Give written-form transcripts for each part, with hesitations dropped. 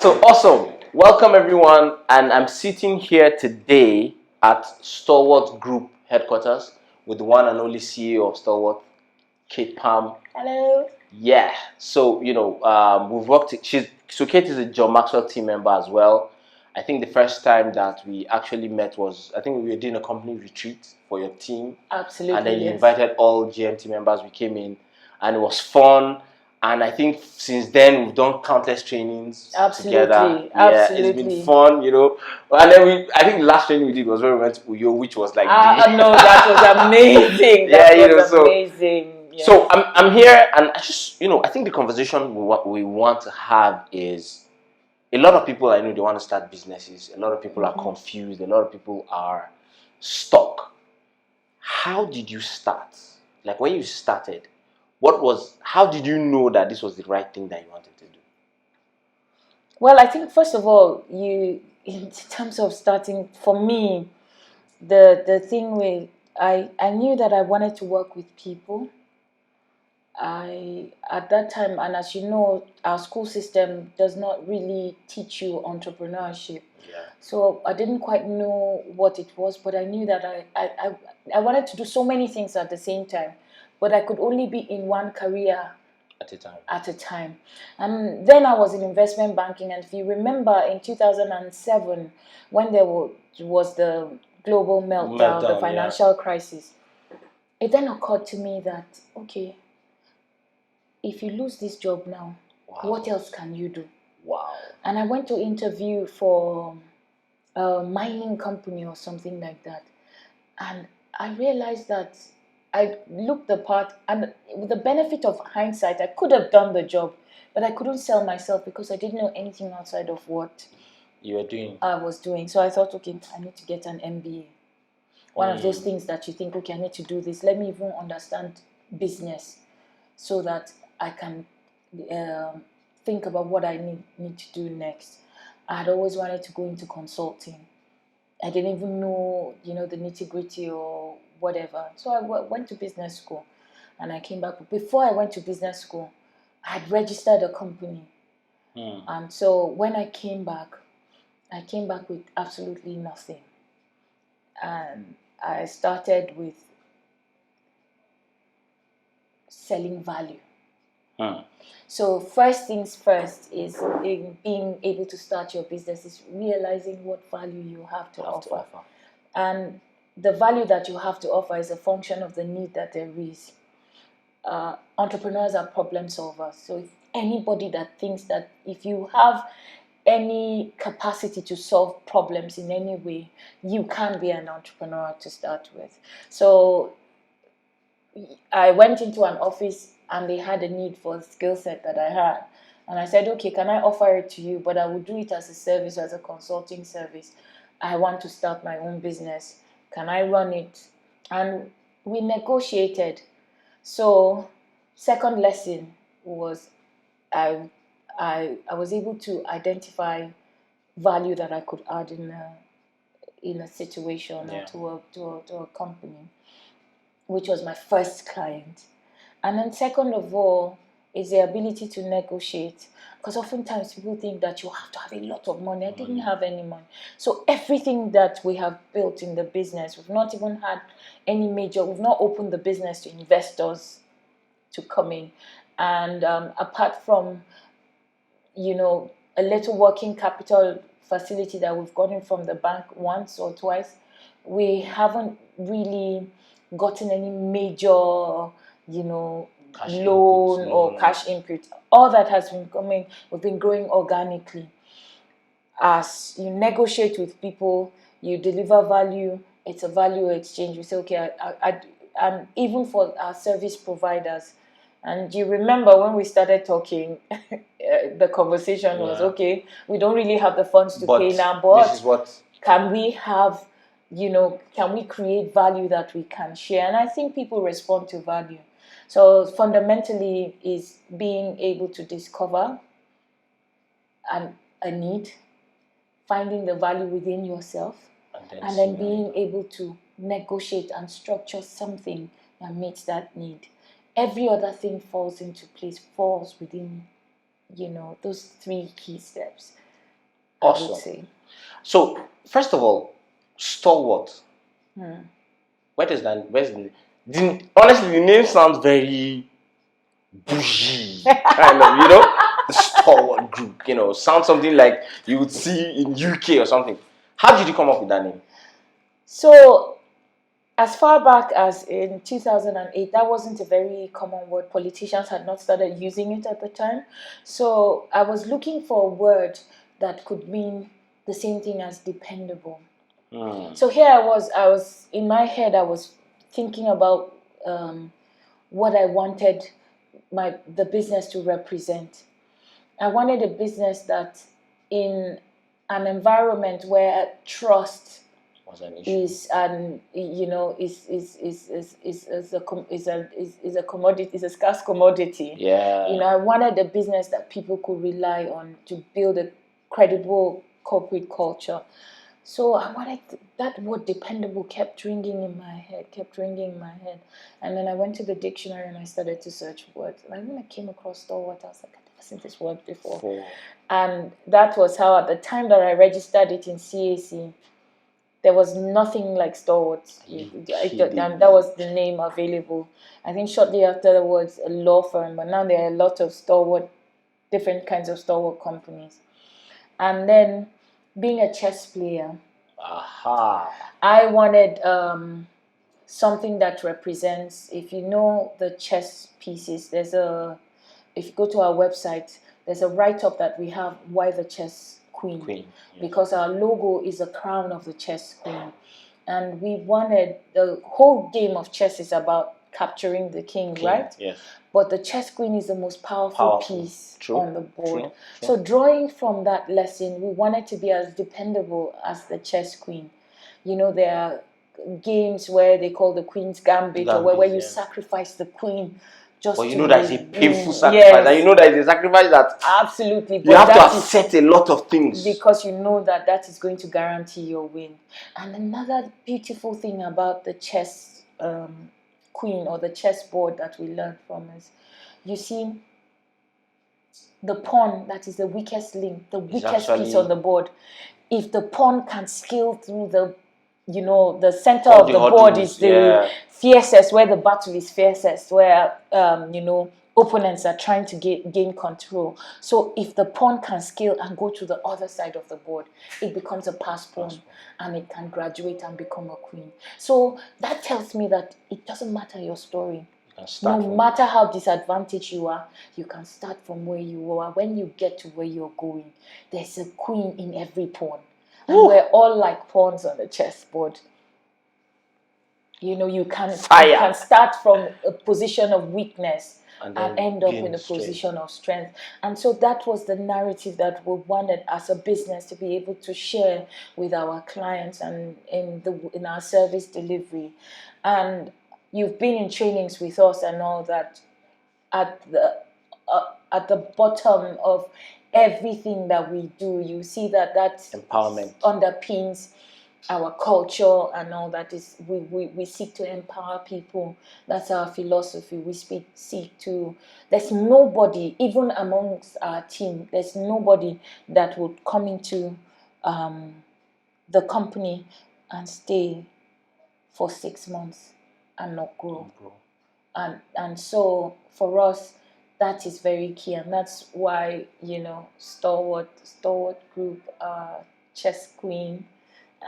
So awesome. Welcome everyone, and I'm sitting here today at Stalwart Group headquarters with the one and only CEO of Stalwart, Kate Palm. Hello. Yeah. So we've worked. Kate is a John Maxwell team member as well. I think the first time that we actually met was we were doing a company retreat for your team. Absolutely. And then you yes. invited all GMT members. We came in, and it was fun. And I think since then we've done countless trainings together. Yeah, it's been fun, And then I think the last training we did was when we went to Uyo, which was like no, that was amazing. Amazing. Yes. So I'm here, and I just I think the conversation we want to have is, a lot of people I know, they want to start businesses. A lot of people are confused. A lot of people are stuck. How did you start? Like, when you started, how did you know that this was the right thing that you wanted to do? Well, I think first of all, in terms of starting, for me, the thing with, I knew that I wanted to work with people. At that time, and as you know, our school system does not really teach you entrepreneurship. Yeah. So I didn't quite know what it was, but I knew that I wanted to do so many things at the same time, but I could only be in one career at a time. And then I was in investment banking, and if you remember, in 2007, when there was the global meltdown, the financial crisis, it then occurred to me that, okay, if you lose this job now, what else can you do? Wow. And I went to interview for a mining company or something like that. And I realized that I looked the part, and with the benefit of hindsight, I could have done the job, but I couldn't sell myself because I didn't know anything outside of what you were doing. I was doing. So I thought, okay, I need to get an MBA. One of those things that you think, okay, I need to do this. Let me even understand business so that I can think about what I need to do next. I had always wanted to go into consulting. I didn't even know, the nitty-gritty or whatever. So I went to business school, and I came back. But before I went to business school, I had registered a company. And so when I came back with absolutely nothing. And I started with selling value. So first things first is in being able to start your business is realizing what value you have to offer. And the value that you have to offer is a function of the need that there is. Entrepreneurs are problem solvers. So if anybody that thinks that if you have any capacity to solve problems in any way, you can be an entrepreneur to start with. So I went into an office, and they had a need for a skill set that I had. And I said, okay, can I offer it to you? But I would do it as a service, as a consulting service. I want to start my own business. Can I run it? And we negotiated. So second lesson was I was able to identify value that I could add in a situation or to a company, which was my first client. And then second of all is the ability to negotiate. Because oftentimes people think that you have to have a lot of money. I didn't have any money. So everything that we have built in the business, we've not even had we've not opened the business to investors to come in. And apart from, a little working capital facility that we've gotten from the bank once or twice, we haven't really gotten any major, loan or cash input. All that has been coming, we've been growing organically. As you negotiate with people, you deliver value, it's a value exchange. We say, okay, and even for our service providers. And you remember when we started talking, the conversation was, okay, we don't really have the funds to pay now, but this is what can we have, can we create value that we can share? And I think people respond to value. So fundamentally is being able to discover a need, finding the value within yourself, and then being able to negotiate and structure something that meets that need. Every other thing falls into place, falls within, those three key steps. Awesome. I would say. So, first of all, Stalwart. Hmm. Where's honestly, the name sounds very bougie, kind of, the Stalwart Group, sounds something like you would see in UK or something. How did you come up with that name? So, as far back as in 2008, that wasn't a very common word. Politicians had not started using it at the time. So, I was looking for a word that could mean the same thing as dependable. So here I was in my head, I was thinking about what I wanted the business to represent. I wanted a business that, in an environment where trust was an issue, is a commodity, is a scarce commodity. Yeah. I wanted a business that people could rely on to build a credible corporate culture. So I wanted that word dependable kept ringing in my head. And then I went to the dictionary and I started to search words. And when I came across Stalwart, I was like, I've never seen this word before. And that was how, at the time that I registered it in CAC, there was nothing like Stalwart. And that was the name available. I think shortly afterwards, a law firm, but now there are a lot of Stalwart, different kinds of Stalwart companies. And then, being a chess player, I wanted something that represents, if you know the chess pieces, if you go to our website, there's a write-up that we have, why the chess queen. Yes. Because our logo is a crown of the chess queen. And we wanted, the whole game of chess is about capturing the king. Right? Yes. But the chess queen is the most powerful piece on the board. True. So drawing from that lesson, we wanted to be as dependable as the chess queen. There are games where they call the Queen's Gambit, or where you sacrifice the queen just to that is a painful sacrifice. Yes. And that is a sacrifice that absolutely you have to accept a lot of things, because that is going to guarantee your win. And another beautiful thing about the chess queen, or the chessboard, that we learned from is, you see, the pawn that is the weakest link, the weakest piece on the board. If the pawn can scale through the center of the board is the fiercest, where the battle is fiercest, where opponents are trying to gain control. So if the pawn can scale and go to the other side of the board, it becomes a pass pawn, and it can graduate and become a queen. So that tells me that it doesn't matter your story. No matter how disadvantaged you are, you can start from where you are. When you get to where you're going, there's a queen in every pawn. And we're all like pawns on the chessboard. You can start from a position of weakness and end up in a position of strength. And so that was the narrative that we wanted as a business to be able to share with our clients and in our service delivery. And you've been in trainings with us and all that. At the bottom of everything that we do, you see that empowerment underpins our culture and all that. Is we seek to empower people. That's our philosophy. We seek to. There's nobody, even amongst our team, there's nobody that would come into the company and stay for 6 months and not grow. And so for us, that is very key, and that's why Stalwart Group, chess queen,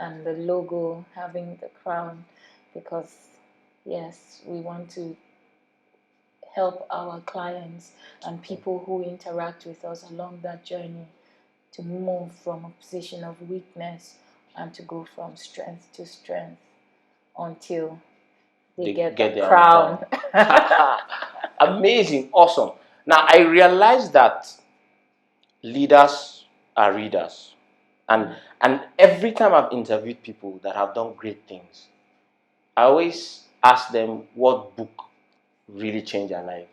and the logo having the crown, because yes, we want to help our clients and people who interact with us along that journey to move from a position of weakness and to go from strength to strength until they get the crown. Amazing, awesome. Now I realize that leaders are readers, and every time I've interviewed people that have done great things, I always ask them what book really changed their lives,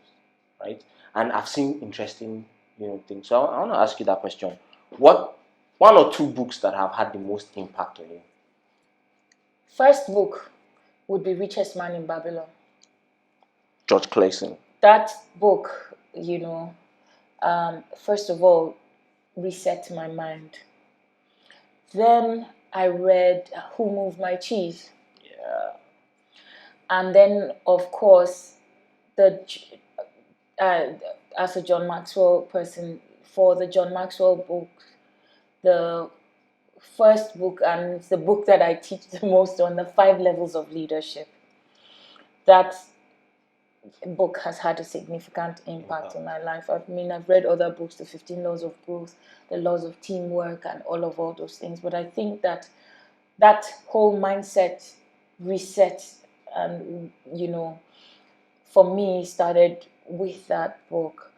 right? And I've seen interesting things. So I want to ask you that question: what one or two books that have had the most impact on you? First book would be Richest Man in Babylon. George Clayson. That book, first of all, reset my mind. Then I read Who Moved My Cheese? Yeah. And then, of course, as a John Maxwell person, for the John Maxwell book, the first book, and it's the book that I teach the most on, the 5 levels of leadership. That book has had a significant impact in my life. I mean, I've read other books, the 15 Laws of Growth, the Laws of Teamwork, and all those things. But I think that whole mindset reset, and for me, started with that book.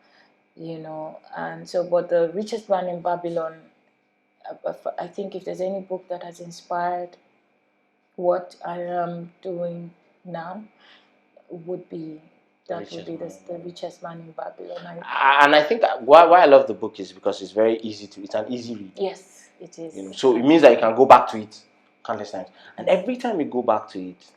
And so, but The Richest Man in Babylon, I think if there's any book that has inspired what I am doing now, would be The Richest Man in Babylon. And I think why I love the book is because it's very easy it's an easy read. Yes, it is. So it means that you can go back to it countless times. And every time you go back to it,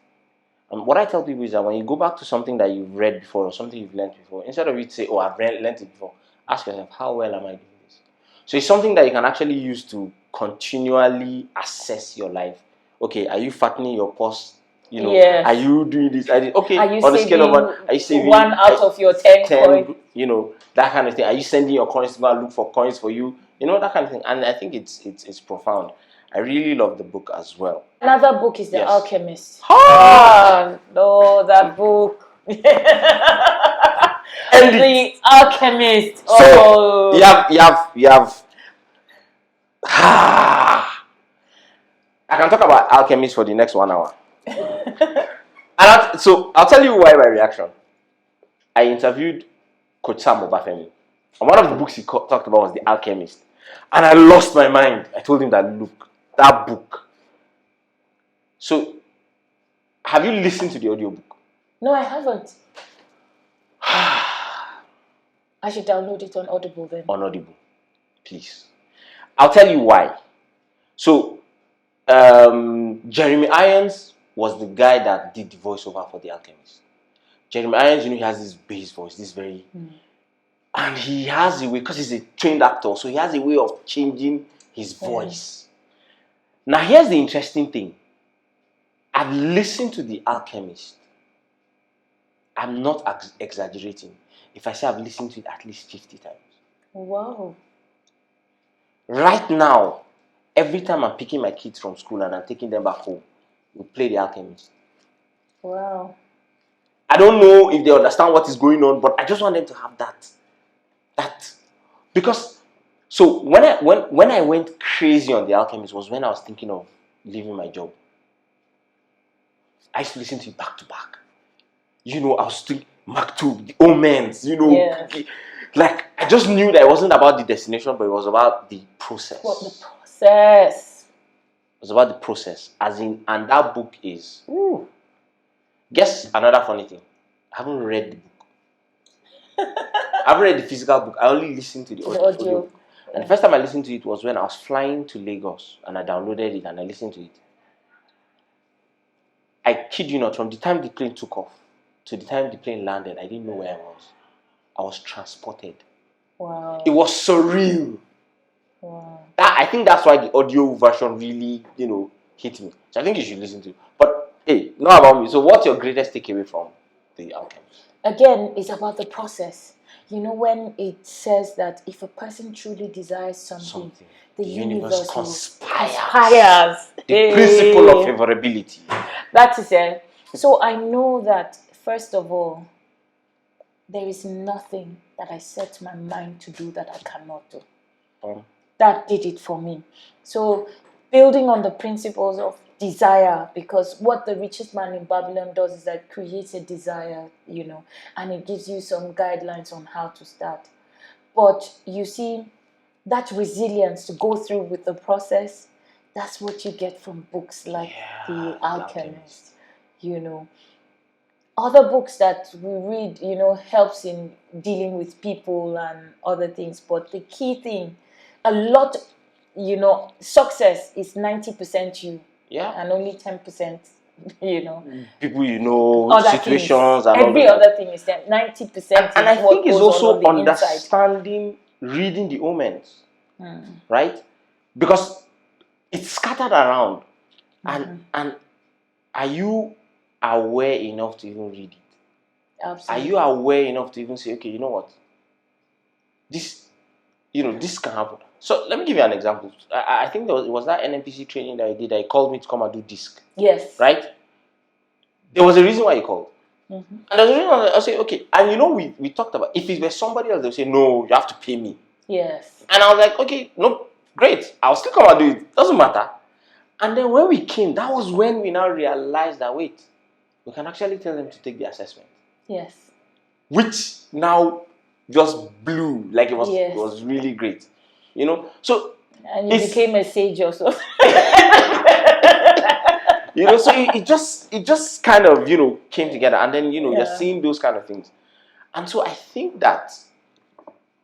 what I tell people is that when you go back to something that you've read before or something you've learned before, instead of you to say, oh, I've learned it before, ask yourself, how well am I doing this? So it's something that you can actually use to continually assess your life. Okay, are you fattening your purse? Yes. Are you doing this? Okay, are you on the scale of 1, are you saving 1 out of your 10 coins? That kind of thing. Are you sending your coins to go and look for coins for you? That kind of thing. And I think it's profound. I really love the book as well. Another book is The Alchemist. No, that book. The Alchemist. So you have. I can talk about Alchemist for the next 1 hour. So I'll tell you why my reaction. I interviewed Coach Sam Obafemi, and one of the books he talked about was The Alchemist, and I lost my mind. I told him that, look, that book. So, have you listened to the audiobook? No, I haven't. I should download it on Audible then. On Audible, please. I'll tell you why. So, Jeremy Irons was the guy that did the voiceover for The Alchemist. Jeremy Irons, he has this bass voice, this very... And he has a way, because he's a trained actor, so he has a way of changing his voice. Now, here's the interesting thing. I've listened to The Alchemist. I'm not exaggerating if I say I've listened to it at least 50 times. Wow. Right now, every time I'm picking my kids from school and I'm taking them back home, we play The Alchemist. Wow. I don't know if they understand what is going on, but I just want them to have that. Because, so when I went crazy on The Alchemist was when I was thinking of leaving my job. I used to listen to it back to back. I was doing Mark II, the omens, Like, I just knew that it wasn't about the destination, but it was about the process. What the process? It was about the process. And that book is... Guess another funny thing. I haven't read the book. I haven't read the physical book. I only listened to the audio. And the first time I listened to it was when I was flying to Lagos, and I downloaded it and I listened to it. I kid you not, from the time the plane took off to the time the plane landed, I didn't know where I was. I was transported. Wow. It was surreal. Wow. I think that's why the audio version really, hit me. So I think you should listen to it. But hey, not about me. So what's your greatest takeaway from The Alchemist? Again, it's about the process. When it says that if a person truly desires something the universe conspires. The principle of favorability. That is it. So I know that, first of all, there is nothing that I set my mind to do that I cannot do. That did it for me. So building on the principles of desire, because what The Richest Man in Babylon does is that it creates a desire, and it gives you some guidelines on how to start. But you see, that resilience to go through with the process, that's what you get from books like The Alchemist. Other books that we read, helps in dealing with people and other things. But the key thing, success is 90% you. And only 10%, people, other situations, things. and every other thing is 90%. And I think it's also understanding, reading the omens, right? Because it's scattered around. And are you aware enough to even read it? Absolutely. Are you aware enough to even say, okay, you know what? This can happen. So let me give you an example. I think it was that NNPC training that I did. He called me to come and do disc. Yes. Right? There was a reason why he called. And there's a reason why I say, okay. And we talked about, if it were somebody else, they'll say, no, you have to pay me. Yes. And I was like, okay, no, great. I'll still come and do it. Doesn't matter. And then when we came, that was when we now realized that, wait, we can actually tell them to take the assessment. Yes. Which now just blew, like it was really great. So and you became a sage also. So it just kind of, came together, and then, you're seeing those kind of things. And so I think that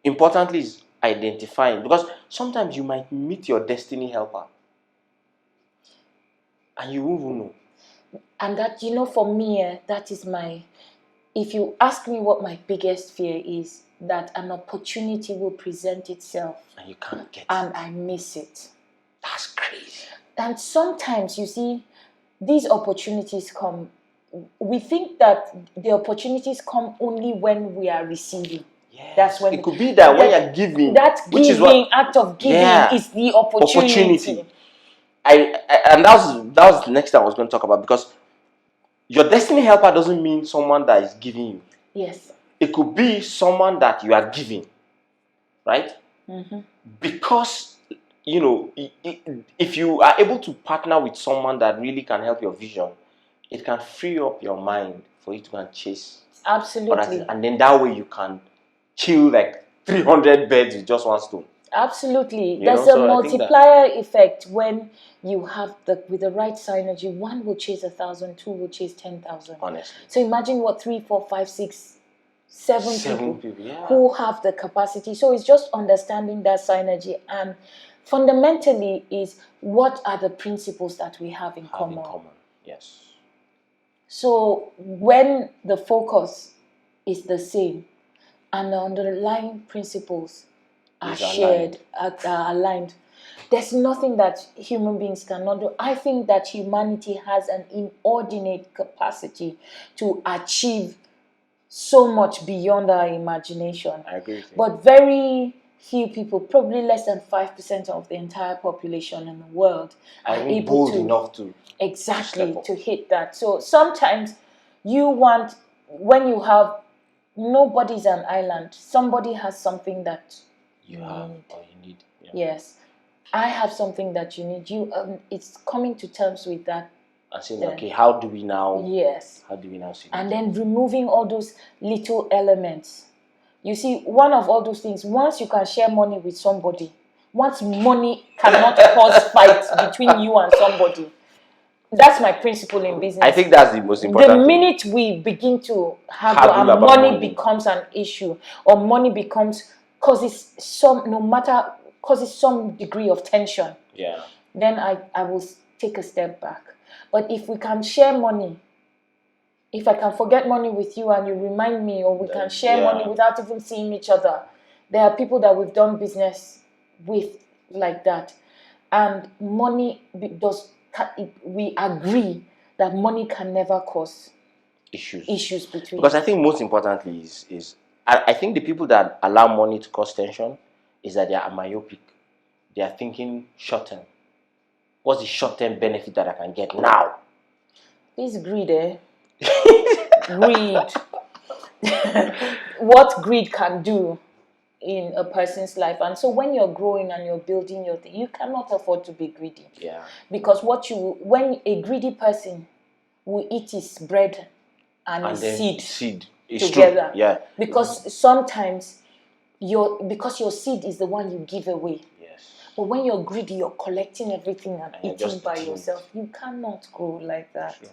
importantly is identifying, because sometimes you might meet your destiny helper and you won't even know. And that, for me, that is if you ask me what my biggest fear is, that an opportunity will present itself and you can't get it. And I miss it. That's crazy. And sometimes, you see, these opportunities come. We think that the opportunities come only when we are receiving. Yes. That's when it could be that when you're giving. That act of giving is the opportunity. And that was the next thing I was going to talk about, because your destiny helper doesn't mean someone that is giving you. Yes. It could be someone that you are giving, right? Because, if you are able to partner with someone that really can help your vision, it can free up your mind for you to go and chase. Absolutely. And then that way you can kill like 300 birds with just one stone. Absolutely. There's a multiplier effect when you have with the right synergy. One will chase 1,000, two will chase 10,000. Honestly. So imagine what 3, 4, 5, 6, 7 people who have the capacity. So it's just understanding that synergy, and fundamentally is what are the principles that we have in common. Yes. So when the focus is the same and the underlying principles are shared, are aligned, there's nothing that human beings cannot do. I think that humanity has an inordinate capacity to achieve so much beyond our imagination. I agree with you. But very few people, probably less than 5% of the entire population in the world, are able enough to hit that. So sometimes when you have, nobody's an island. Somebody has something that you have or you need. Yeah. Yes, I have something that you need. It's coming to terms with that. And saying, okay, how do we now? Yes. How do we now see? And then removing all those little elements. You see, one of all those things, once you can share money with somebody, once money cannot cause fights between you and somebody, that's my principle in business. I think that's the most important. The minute we begin to haggle and money becomes an issue, or money causes some degree of tension. Yeah. Then I will take a step back. But if we can share money, if I can forget money with you and you remind me, or we can share money without even seeing each other, there are people that we've done business with like that. And money we agree that money can never cause issues between. Because I think most importantly is I think the people that allow money to cause tension is that they are myopic. They are thinking short term. What's the short term benefit that I can get now? This greed, greed. What greed can do in a person's life. And so when you're growing and you're building your thing, you cannot afford to be greedy. Yeah. Because when a greedy person will eat his bread and his seed together. True. Yeah. Because sometimes because your seed is the one you give away. Yes. But when you're greedy, you're collecting everything and eating by yourself. You cannot grow like that. Sure.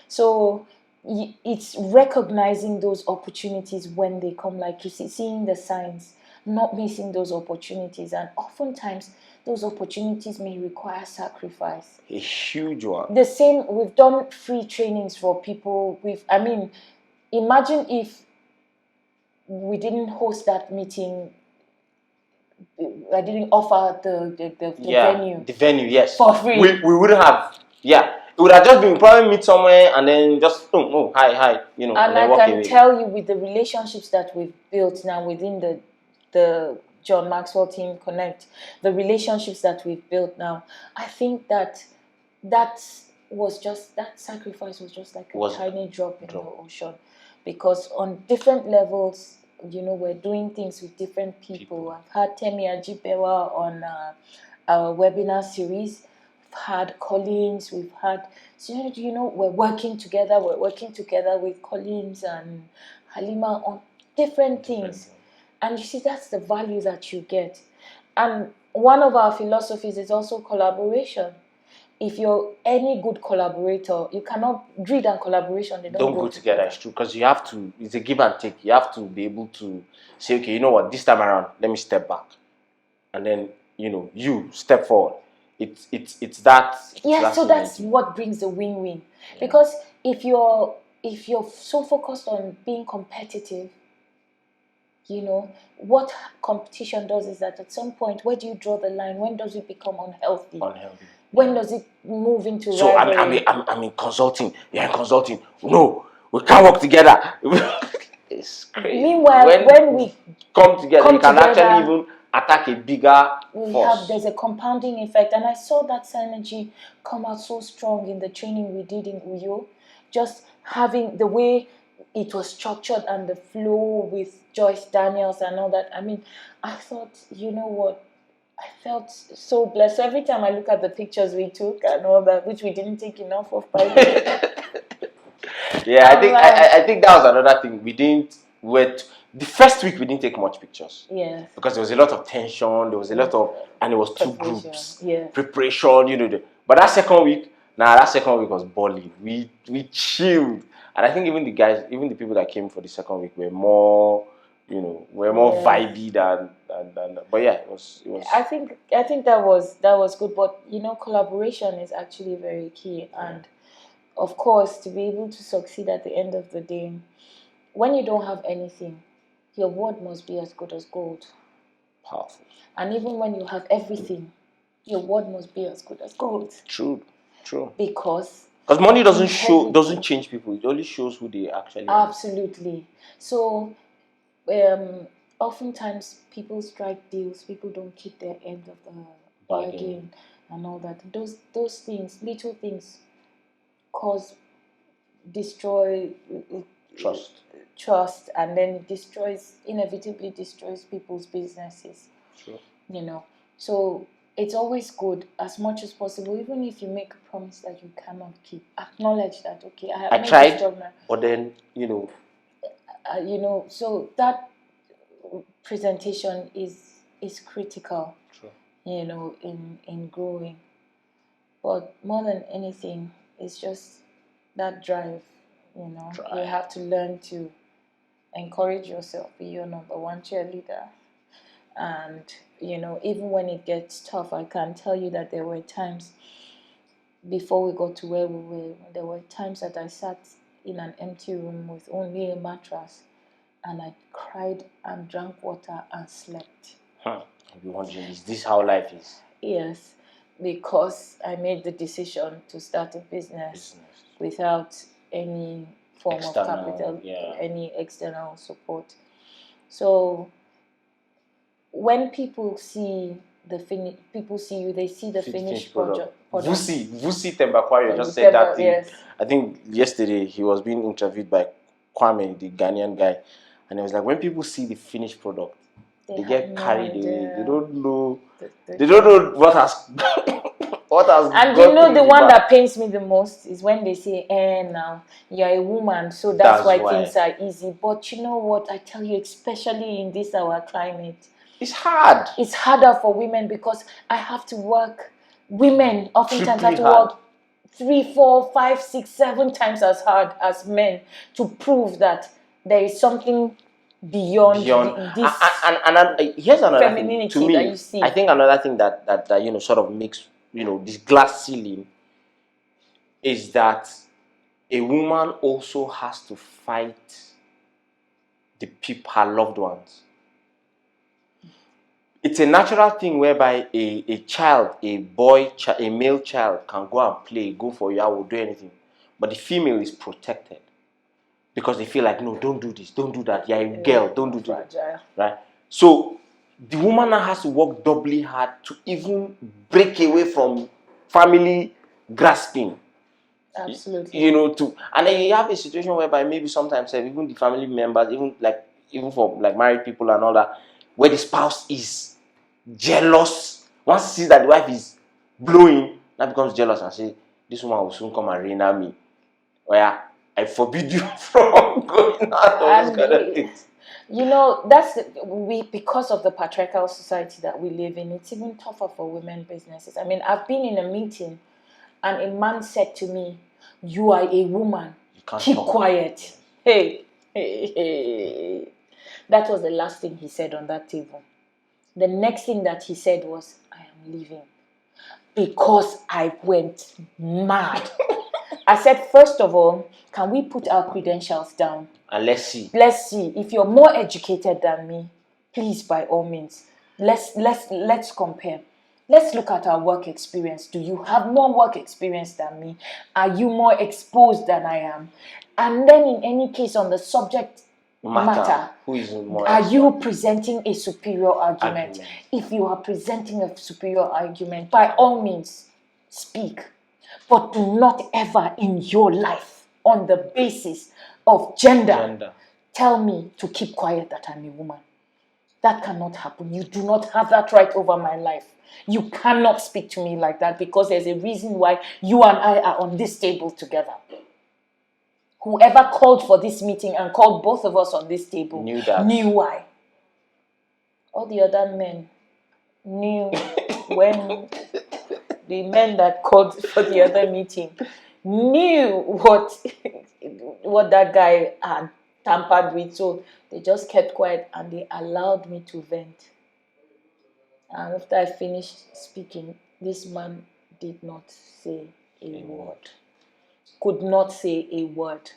So it's recognizing those opportunities when they come, like you see, seeing the signs, not missing those opportunities. And oftentimes those opportunities may require sacrifice. A huge one. The same, we've done free trainings for people. Imagine if we didn't host that meeting I didn't offer the venue. The venue, yes. For free. We wouldn't have, it would have just been probably meet somewhere and then just, hi, you know, And then I walk can away. tell you with the relationships that we've built now within the John Maxwell Team Connect, the relationships that we've built now, I think that sacrifice was just like a tiny drop in the ocean, because on different levels, you know, we're doing things with different people. I've had Temi Ajibewa on our webinar series. We've had Collins. We've had, so you know, we're working together. We're working together with Collins and Halima on different things. And you see, that's the value that you get. And one of our philosophies is also collaboration. If you're any good collaborator, you cannot, greed and collaboration, they don't go together. It's true, because you have to, it's a give and take. You have to be able to say, okay, you know what, this time around, let me step back. And then, you know, you step forward. It's that. So that's what brings the win-win. Yeah. Because if you're so focused on being competitive, you know, what competition does is that at some point, where do you draw the line? When does it become unhealthy? When does it move into rivalry? So I'm in consulting. Yeah, in consulting. No, we can't work together. It's crazy. Meanwhile, when we come together, we can actually even attack a bigger force. There's a compounding effect. And I saw that synergy come out so strong in the training we did in Uyo. Just having the way it was structured and the flow with Joyce Daniels and all that. I mean, I thought, you know what? I felt so blessed. So every time I look at the pictures we took and all that, which we didn't take enough of, by the way. Yeah, I think that was another thing. The first week we didn't take much pictures. Yes. Because there was a lot of tension, there was a lot of, and it was two groups. Yes. Preparation, you know. But that second week was balling. We chilled. And I think even the people that came for the second week were more, you know, vibey than but yeah, it was. I think that was good, but you know, collaboration is actually very key, and of course, to be able to succeed at the end of the day, when you don't have anything, your word must be as good as gold. Powerful. And even when you have everything, your word must be as good as gold. True. Because money doesn't change people. It only shows who they actually are. Absolutely. So oftentimes people strike deals, people don't keep their end of the bargain and all that. Those things, little things, destroy trust, and then inevitably destroys people's businesses. Sure. You know, so it's always good, as much as possible, even if you make a promise that you cannot keep, acknowledge that, okay, I made tried, this job now. But then, so that presentation is critical. Sure. You know, in growing. But more than anything, it's just that drive. You know, you have to learn to encourage yourself, be your number one cheerleader. And, you know, even when it gets tough, I can tell you that there were times before we got to where we were, there were times that I sat in an empty room with only a mattress and I cried and drank water and slept. I'll be wondering, is this how life is? Yes, because I made the decision to start a business. Without any form of capital, any external support. So when people see you, they see the finished product. Vusi Tembakwayo just said that thing. Yes. I think yesterday he was being interviewed by Kwame, the Ghanaian guy, and he was like, when people see the finished product, they get carried away. They don't know. They don't know what has what has. And you know, the one that pains me the most is when they say, now you're a woman, so that's why things are easy. But you know what? I tell you, especially in this our climate, it's hard. It's harder for women because I have to work. Women oftentimes have to work 3, 4, 5, 6, 7 times as hard as men to prove that there is something beyond this. And here's another thing to me. That you see. I think another thing that you know sort of makes this glass ceiling is that a woman also has to fight her loved ones. it's a natural thing whereby a child, a boy, a male child can go and play, go for you, I will do anything. But the female is protected because they feel like, no, don't do this, don't do that. You're a girl, don't do that. Right? So the woman now has to work doubly hard to even break away from family grasping. Absolutely. You know, and then you have a situation whereby maybe sometimes even the family members, even for like married people and all that, where the spouse is jealous. Once he sees that the wife is blowing, now becomes jealous and say, this woman will soon come and reign at me. Or yeah, I forbid you from going out of those kind of things. You know, because of the patriarchal society that we live in, it's even tougher for women businesses. I mean, I've been in a meeting and a man said to me, you are a woman, keep quiet. Hey. That was the last thing he said on that table. The next thing that he said was, I am leaving. Because I went mad. I said, first of all, can we put our credentials down? And let's see. Let's see. If you're more educated than me, please, by all means, let's compare. Let's look at our work experience. Do you have more work experience than me? Are you more exposed than I am? And then in any case on the subject matter, who is more are you presenting a superior argument? If you are presenting a superior argument, by all means, speak. But do not ever in your life, on the basis of gender, tell me to keep quiet that I'm a woman. That cannot happen. You do not have that right over my life. You cannot speak to me like that because there's a reason why you and I are on this table together. Whoever called for this meeting and called both of us on this table knew why. All the other men knew when the men that called for the other meeting knew what that guy had tampered with. So they just kept quiet and they allowed me to vent. And after I finished speaking, this man did not say a word. Could not say a word.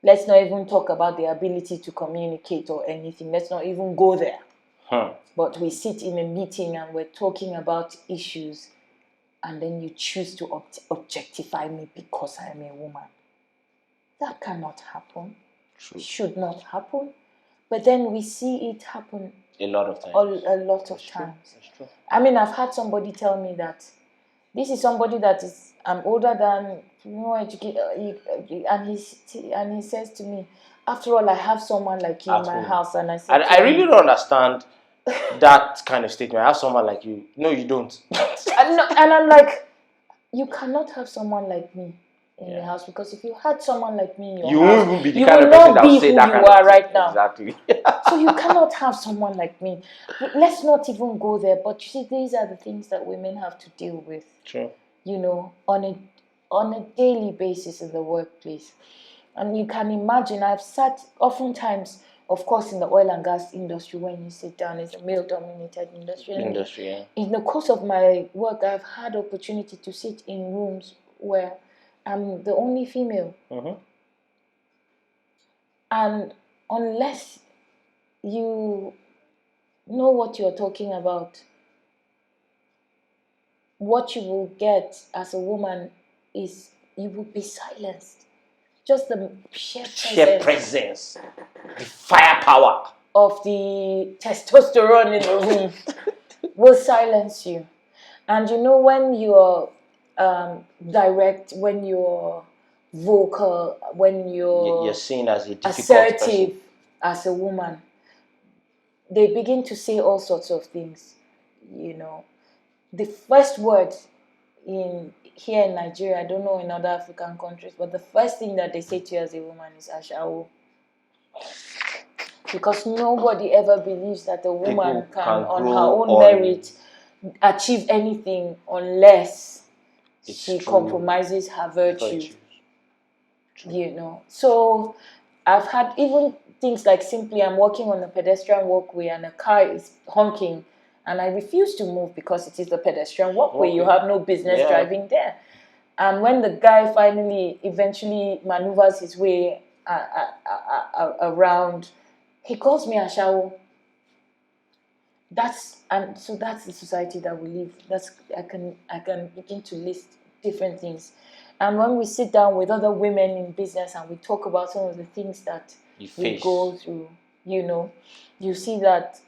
Let's not even talk about the ability to communicate or anything. Let's not even go there. But we sit in a meeting and we're talking about issues, and then you choose to objectify me because I am a woman. That cannot happen. True. Should not happen. But then we see it happen a lot of times. A lot of times. That's true. I mean, I've had somebody tell me that this is somebody that is I'm older than, more educated, and he says to me, after all, I have someone like you in my house. And I said, I really don't understand that kind of statement. I have someone like you. No, you don't. And I'm like, you cannot have someone like me in your house, because if you had someone like me in your house, won't be the kind of person that would say that kind of thing. You are right now. Exactly. So you cannot have someone like me. Let's not even go there. But you see, these are the things that women have to deal with. True. You know, on a daily basis in the workplace. And you can imagine, I've sat oftentimes, of course, in the oil and gas industry, when you sit down, it's a male-dominated industry. Yeah. In the course of my work, I've had opportunity to sit in rooms where I'm the only female. Mm-hmm. And unless you know what you're talking about, what you will get as a woman is you will be silenced. Just the sheer presence, the firepower of the testosterone in the room will silence you. And you know, when you're direct, when you're vocal, when you're seen as a difficult assertive person. As a woman, they begin to say all sorts of things. You know, the first word here in Nigeria, I don't know in other African countries, but the first thing that they say to you as a woman is ashawo. Because nobody ever believes that a woman can on her own merit, achieve anything unless she compromises her virtue. You know. So I've had even things like, simply I'm walking on a pedestrian walkway and a car is honking, and I refuse to move because it is the pedestrian walkway. You have no business driving there. And when the guy eventually maneuvers his way around, he calls me ashawo. so that's the society that we live. I can begin to list different things. And when we sit down with other women in business and we talk about some of the things that we go through, you see that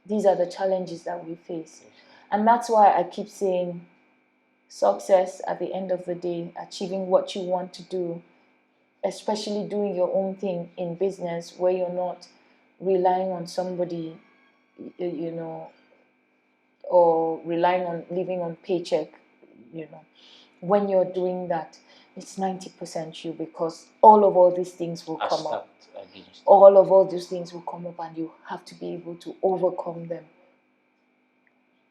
these are the challenges that we face. And that's why I keep saying success at the end of the day, achieving what you want to do, especially doing your own thing in business where you're not relying on somebody, or relying on living on paycheck, when you're doing that, it's 90% you, because all these things will come up. All these things will come up, and you have to be able to overcome them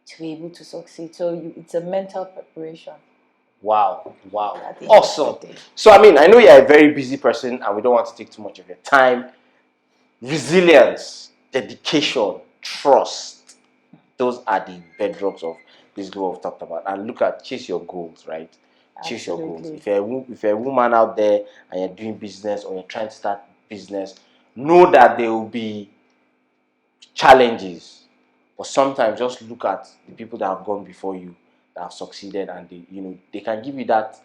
to be able to succeed. So it's a mental preparation. Wow. Awesome. So, I know you're a very busy person and we don't want to take too much of your time. Resilience, dedication, trust. Those are the bedrocks of basically what we've talked about. And chase your goals, right? Chase your goals. If you're a woman out there and you're doing business or you're trying to start business, know that there will be challenges. But sometimes just look at the people that have gone before you, that have succeeded, and they can give you that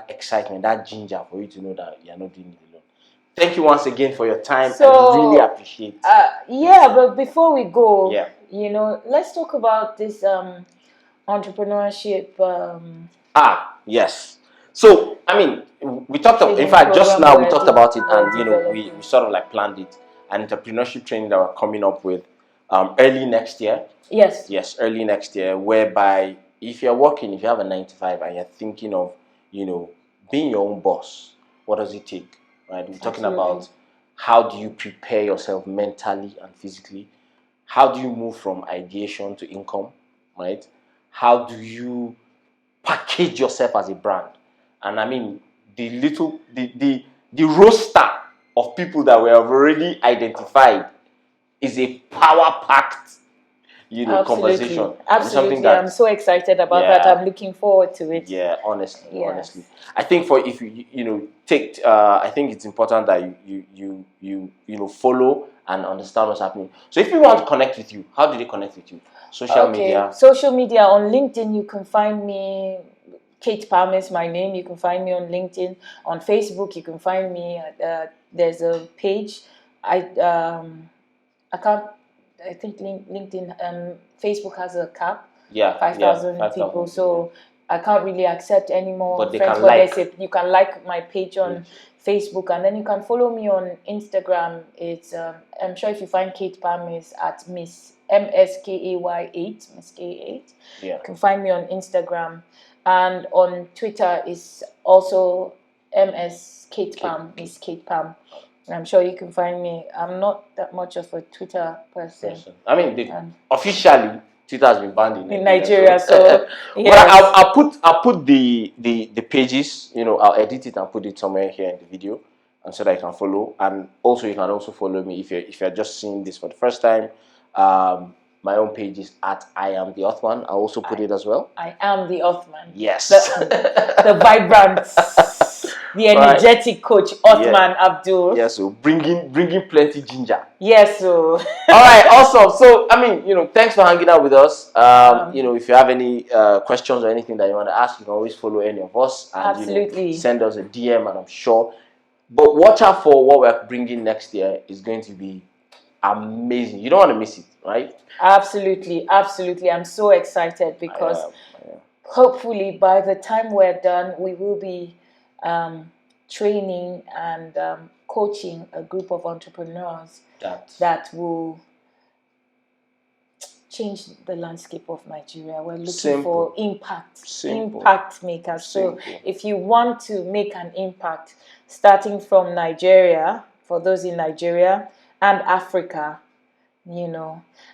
excitement, that ginger for you to know that you're not doing it alone. Thank you once again for your time. I really appreciate it. But before we go, let's talk about this entrepreneurship. Yes. So, we talked about, in fact, just now we talked about it, and we sort of like planned it, an entrepreneurship training that we're coming up with early next year. Yes, early next year, whereby if you're working, if you have a 9 to 5 and you're thinking of, being your own boss, what does it take, right? We're talking about how do you prepare yourself mentally and physically? How do you move from ideation to income, right? How do you package yourself as a brand? And the roster of people that we have already identified is a power-packed, conversation. Absolutely, I'm so excited about that. I'm looking forward to it. Yeah, honestly. I think if you take, I think it's important that you follow and understand what's happening. So if people want to connect with you, how do they connect with you? Social media. Social media, on LinkedIn, you can find me. Kate Palm is my name. You can find me on LinkedIn. On Facebook, you can find me. There's a page. I think LinkedIn, Facebook has a cap. 5,000 people. So I can't really accept any more. But you can like my page on Facebook, and then you can follow me on Instagram. It's I'm sure if you find Kate Palm is at Miss MSKAY8, Miss K8. You can find me on Instagram, and on Twitter is also MS Kate Palm, Miss Kate Palm. I'm sure you can find me. I'm not that much of a Twitter person. Officially, Twitter has been banned in Nigeria. So yes. But I'll put the pages. I'll edit it and put it somewhere here in the video, and so that you can follow. And also, you can also follow me if you're just seeing this for the first time. My own page is at I am the Othman. I'll also put it as well. I am the Othman. Yes. The vibrant, the energetic coach, Othman Abdul. Yes, so bringing plenty ginger. Yes, so. All right, awesome. So, thanks for hanging out with us. If you have any questions or anything that you want to ask, you can always follow any of us. And, absolutely. Send us a DM, and I'm sure. But watch out for what we're bringing next year. Is going to be amazing. You don't want to miss it, right? Absolutely. I'm so excited because hopefully by the time we're done, we will be training and coaching a group of entrepreneurs that will change the landscape of Nigeria. We're looking for impact makers. So if you want to make an impact, starting from Nigeria, for those in Nigeria and Africa,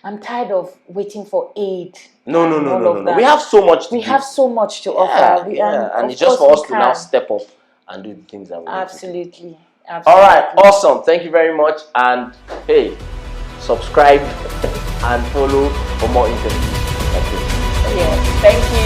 I'm tired of waiting for aid. No. We have so much to offer. And it's just for us to now step up and do the things that we need to do. All right, awesome. Thank you very much. And hey, subscribe and follow for more interviews. Yes, thank you.